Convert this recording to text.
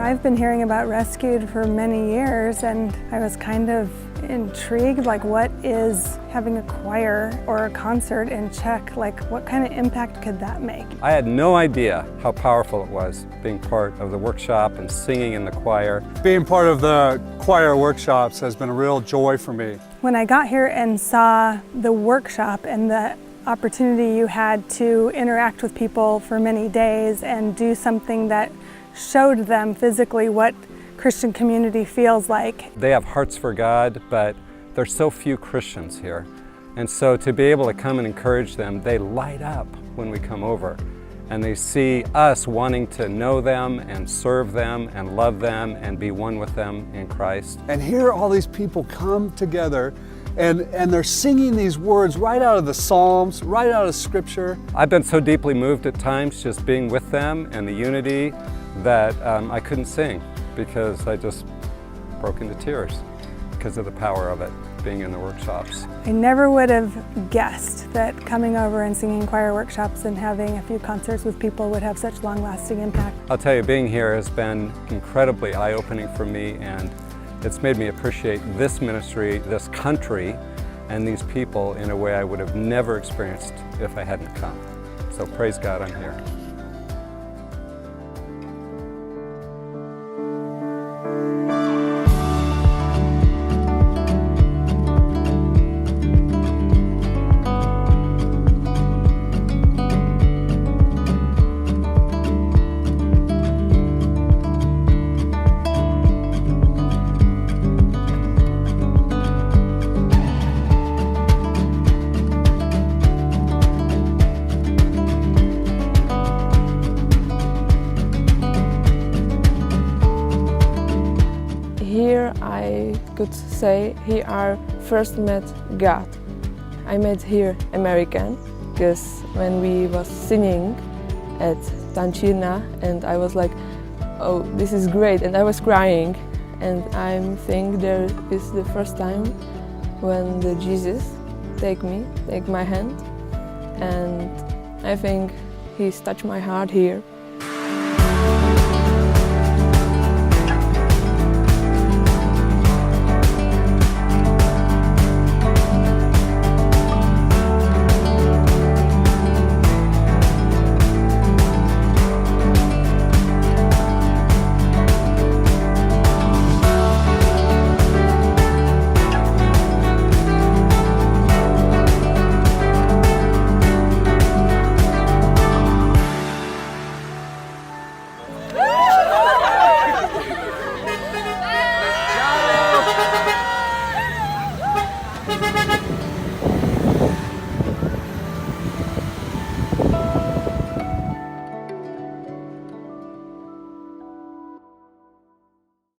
I've been hearing about Rescued for many years, and I was kind of intrigued, like what is having a choir or a concert in Czech, like what kind of impact could that make? I had no idea how powerful it was being part of the workshop and singing in the choir. Being part of the choir workshops has been a real joy for me. When I got here and saw the workshop and the opportunity you had to interact with people for many days and do something that showed them physically what Christian community feels like. They have hearts for God, but there's so few Christians here. And so to be able to come and encourage them, they light up when we come over. And they see us wanting to know them and serve them and love them and be one with them in Christ. And here all these people come together and they're singing these words right out of the Psalms, right out of Scripture. I've been so deeply moved at times just being with them and the unity that I couldn't sing because I just broke into tears because of the power of it being in the workshops. I never would have guessed that coming over and singing choir workshops and having a few concerts with people would have such long-lasting impact. I'll tell you, being here has been incredibly eye-opening for me, and it's made me appreciate this ministry, this country, and these people in a way I would have never experienced if I hadn't come. So praise God, I'm here. Here I could say here I first met God. I met here American because when we was singing at Tančírna and I was like, oh, this is great, and I was crying, and I think there is the first time when the Jesus take my hand, and I think he's touched my heart here.